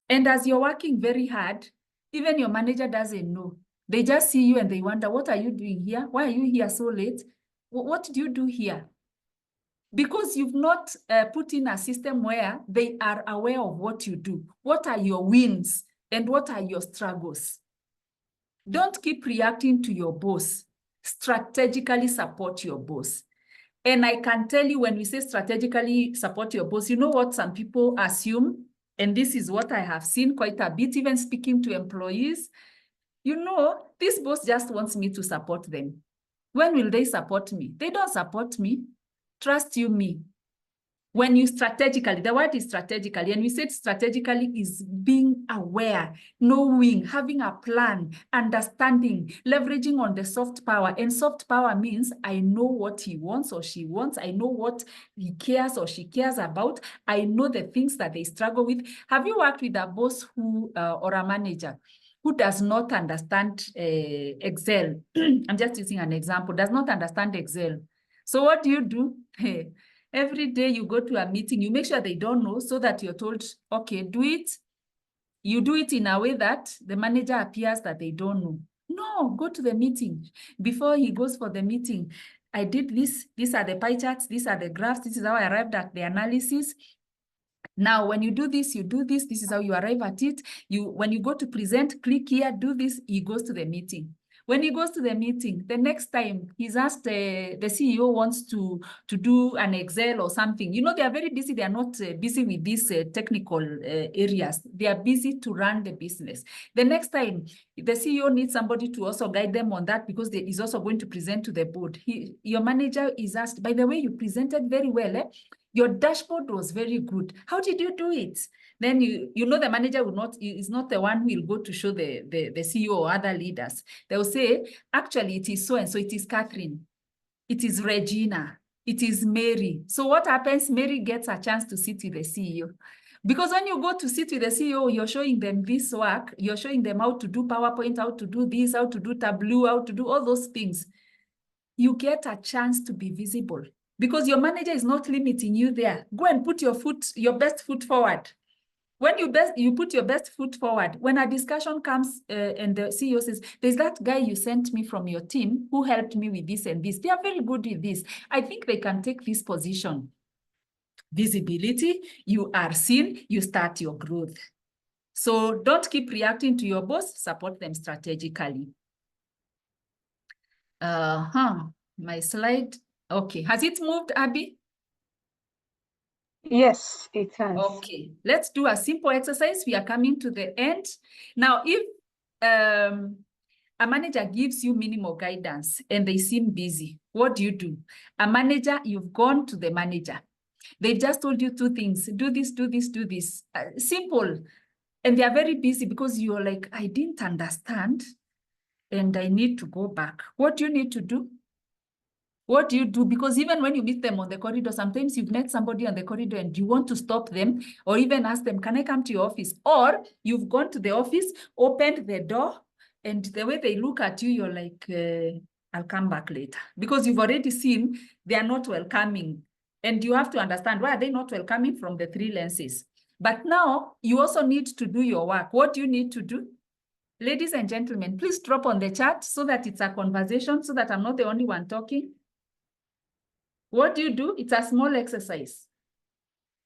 And as you're working very hard, even your manager doesn't know. They just see you and they wonder, what are you doing here? Why are you here so late? What do you do here? Because you've not put in a system where they are aware of what you do. What are your wins and what are your struggles? Don't keep reacting to your boss. Strategically support your boss. And I can tell you, when we say strategically support your boss, you know what some people assume? And this is what I have seen quite a bit, even speaking to employees. You know, this boss just wants me to support them. When will they support me? They don't support me. Trust you me. When you strategically, the word is strategically, and we said strategically is being aware, knowing, having a plan, understanding, leveraging on the soft power. And soft power means I know what he wants or she wants. I know what he cares or she cares about. I know the things that they struggle with. Have you worked with a boss who or a manager who does not understand Excel? I'm just using an example, does not understand Excel. So what do? Every day you go to a meeting, you make sure they don't know, so that you're told, okay, do it. You do it in a way that the manager appears that they don't know. No, go to the meeting. Before he goes for the meeting, I did this. These are the pie charts. These are the graphs. This is how I arrived at the analysis. Now, when you do this, you do this. This is how you arrive at it. When you go to present, click here, do this. He goes to the meeting. When he goes to the meeting, the next time he's asked, the CEO wants to do an Excel or something. You know, they are very busy. They are not busy with these technical areas. They are busy to run the business. The next time, the CEO needs somebody to also guide them on that, because he's also going to present to the board. Your manager is asked, by the way, you presented very well, eh? Your dashboard was very good. How did you do it? Then you know the manager is not the one who will go to show the CEO or other leaders. They will say, actually, it is so and so. It is Catherine. It is Regina. It is Mary. So what happens? Mary gets a chance to sit with the CEO. Because when you go to sit with the CEO, you're showing them this work. You're showing them how to do PowerPoint, how to do this, how to do Tableau, how to do all those things. You get a chance to be visible, because your manager is not limiting you there. Go and put your best foot forward. When you put your best foot forward, when a discussion comes and the CEO says, there's that guy you sent me from your team who helped me with this and this. They are very good with this. I think they can take this position. Visibility, you are seen, you start your growth. So don't keep reacting to your boss, support them strategically. My slide. Okay, has it moved, Abby?
Yes, it has.
Okay, let's do a simple exercise. We are coming to the end. Now, if a manager gives you minimal guidance and they seem busy, what do? A manager, you've gone to the manager. They've just told you two things. Do this, do this, do this. Simple. And they are very busy because you're like, I didn't understand and I need to go back. What do you need to do? What do you do? Because even when you meet them on the corridor, sometimes you've met somebody on the corridor and you want to stop them or even ask them, can I come to your office? Or you've gone to the office, opened the door, and the way they look at you, you're like, I'll come back later. Because you've already seen they are not welcoming. And you have to understand, why are they not welcoming from the three lenses? But now you also need to do your work. What do you need to do? Ladies and gentlemen, please drop on the chat so that it's a conversation, so that I'm not the only one talking. What do? It's a small exercise.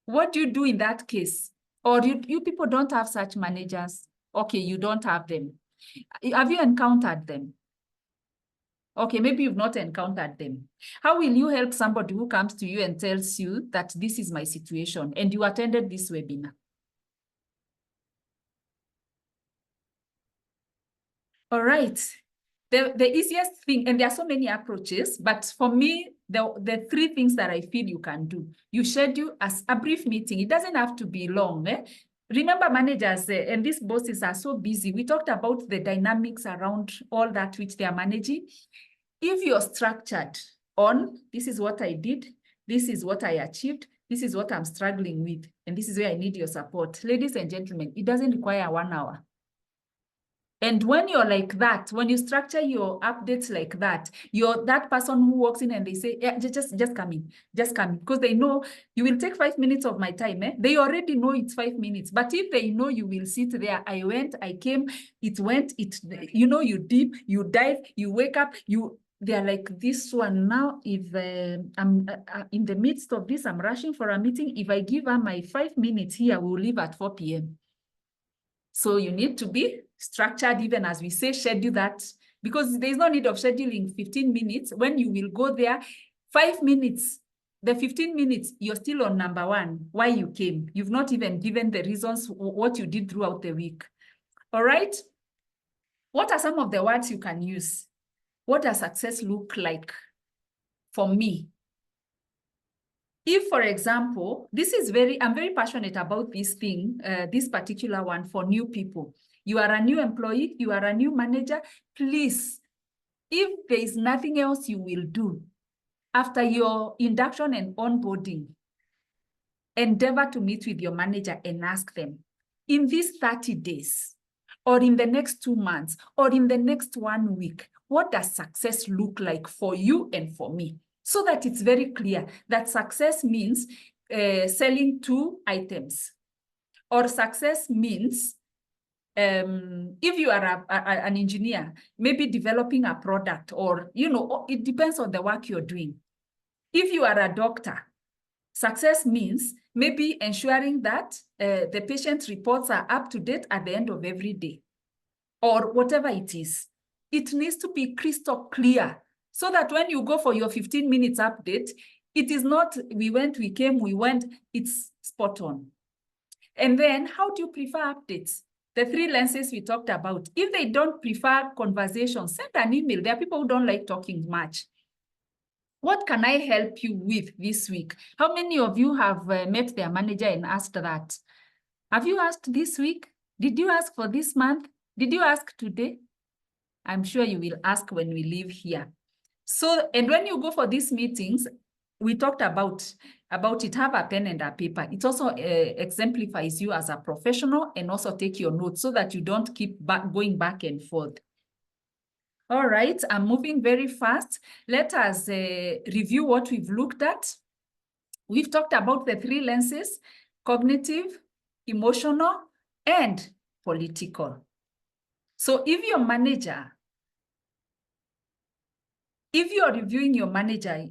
What do you do in that case? Or you people don't have such managers? Okay, you don't have them. Have you encountered them? Okay, maybe you've not encountered them. How will you help somebody who comes to you and tells you that this is my situation and you attended this webinar? All right. The easiest thing, and there are so many approaches, but for me, the three things that I feel you can do. You schedule a brief meeting. It doesn't have to be long. Remember, managers and these bosses are so busy. We talked about the dynamics around all that which they are managing. If you're structured on, this is what I did, this is what I achieved, this is what I'm struggling with, and this is where I need your support. Ladies and gentlemen, it doesn't require 1 hour. And when you're like that, when you structure your updates like that, you're that person who walks in and they say, yeah, just come in, because they know you will take 5 minutes of my time. They already know it's 5 minutes. But if they know you will sit there, I went, I came, it went, you dip, you dive, you wake up, they're like, this one now, if I'm in the midst of this, I'm rushing for a meeting. If I give her my 5 minutes here, we'll leave at 4 p.m. So you need to be structured, even as we say, schedule that because there's no need of scheduling 15 minutes. When you will go there, 5 minutes, the 15 minutes, you're still on number one, why you came. You've not even given the reasons what you did throughout the week. All right? What are some of the words you can use? What does success look like for me? If, for example, I'm very passionate about this thing, this particular one for new people. You are a new employee, you are a new manager, please, if there is nothing else you will do after your induction and onboarding, endeavor to meet with your manager and ask them, in these 30 days, or in the next 2 months, or in the next 1 week, what does success look like for you and for me? So that it's very clear that success means selling 2 items, or success means if you are an engineer, maybe developing a product, or, you know, it depends on the work you're doing. If you are a doctor, success means maybe ensuring that the patient reports are up to date at the end of every day, or whatever it is. It needs to be crystal clear so that when you go for your 15 minutes update, it is not we went, we came, we went, it's spot on. And then how do you prefer updates? The 3 lenses we talked about. If they don't prefer conversation, send an email. There are people who don't like talking much. What can I help you with this week? How many of you have met their manager and asked that? Have you asked this week? Did you ask for this month? Did you ask today? I'm sure you will ask when we leave here. So, and when you go for these meetings, we talked about it, have a pen and a paper. It also exemplifies you as a professional, and also take your notes so that you don't keep going back and forth. All right, I'm moving very fast. Let us review what we've looked at. We've talked about the 3 lenses: cognitive, emotional, and political. So if your manager, if you're reviewing your manager,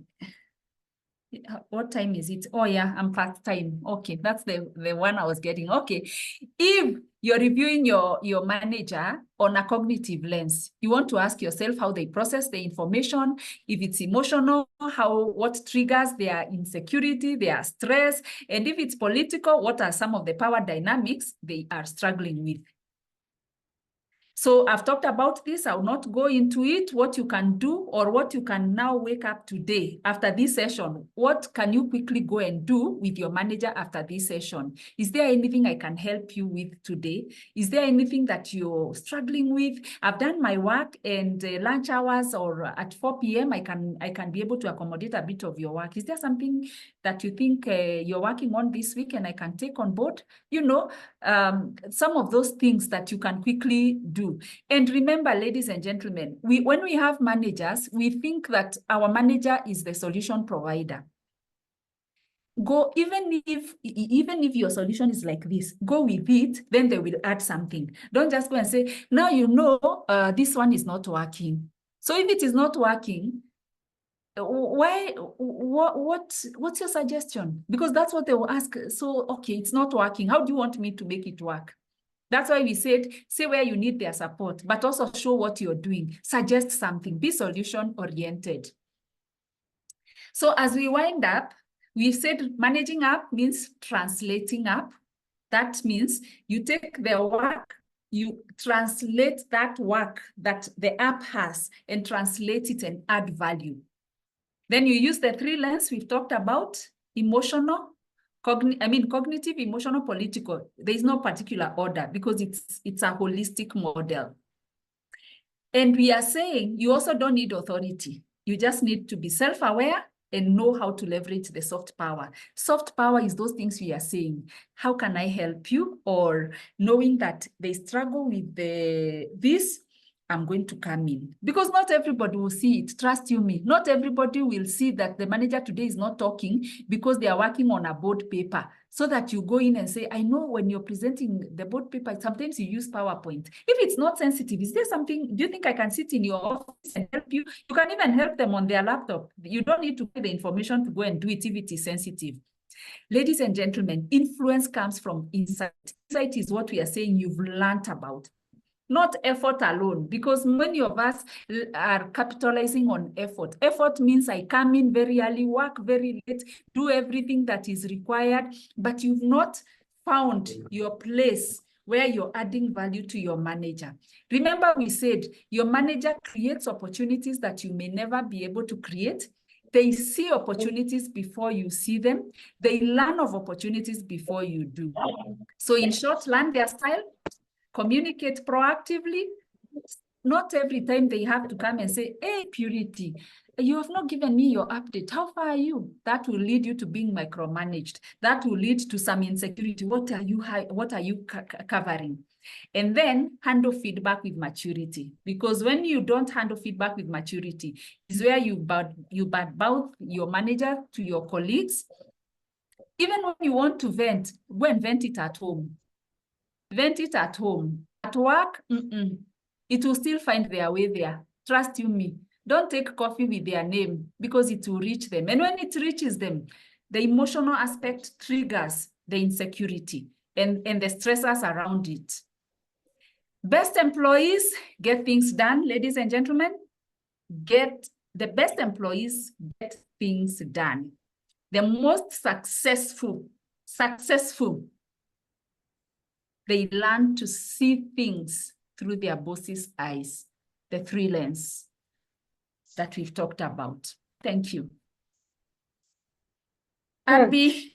what time is it? Oh yeah, I'm past time. Okay, that's the one I was getting. Okay, if you're reviewing your manager on a cognitive lens, you want to ask yourself how they process the information. If it's emotional, what triggers their insecurity, their stress, and if it's political, what are some of the power dynamics they are struggling with? So I've talked about this. I will not go into it. What you can do, or what you can now wake up today after this session. What can you quickly go and do with your manager after this session? Is there anything I can help you with today? Is there anything that you're struggling with? I've done my work, and lunch hours or at 4 p.m. I can be able to accommodate a bit of your work. Is there something that you think you're working on this week and I can take on board? You know, some of those things that you can quickly do. And remember, ladies and gentlemen, when we have managers, we think that our manager is the solution provider. Go, even if your solution is like this, go with it, then they will add something. Don't just go and say, now you know this one is not working. So if it is not working, what's your suggestion? Because that's what they will ask. So, okay, it's not working. How do you want me to make it work? That's why we said, say where you need their support, but also show what you're doing. Suggest something. Be solution-oriented. So as we wind up, we've said managing up means translating up. That means you take their work, you translate that work that the app has, and translate it and add value. Then you use the 3 lenses we've talked about: emotional, cognitive, emotional, political. There is no particular order because it's a holistic model. And we are saying you also don't need authority. You just need to be self-aware and know how to leverage the soft power. Soft power is those things we are saying. How can I help you? Or knowing that they struggle with this, I'm going to come in. Because not everybody will see it. Trust you me. Not everybody will see that the manager today is not talking because they are working on a board paper. So that you go in and say, I know when you're presenting the board paper, sometimes you use PowerPoint. If it's not sensitive, is there something, do you think I can sit in your office and help you? You can even help them on their laptop. You don't need to get the information to go and do it if it is sensitive. Ladies and gentlemen, influence comes from insight. Insight is what we are saying you've learned about. not effort alone, because many of us are capitalizing on effort. Effort means I come in very early, work very late, do everything that is required, but you've not found your place where you're adding value to your manager. Remember, we said your manager creates opportunities that you may never be able to create. They see opportunities before you see them. They learn of opportunities before you do. So in short, learn their style, communicate proactively. Not every time they have to come and say, hey, Purity, you have not given me your update. How far are you? That will lead you to being micromanaged. That will lead to some insecurity. What are you covering? And then handle feedback with maturity. Because when you don't handle feedback with maturity, is where you badmouth your manager to your colleagues. Even when you want to vent, go and vent it at home. Vent it at home. At work, it will still find their way there. Trust you me. Don't take coffee with their name because it will reach them. And when it reaches them, the emotional aspect triggers the insecurity and the stressors around it. Best employees get things done, ladies and gentlemen. The best employees get things done. The most successful, they learn to see things through their boss's eyes, the 3 lenses that we've talked about. Thank you. Abby,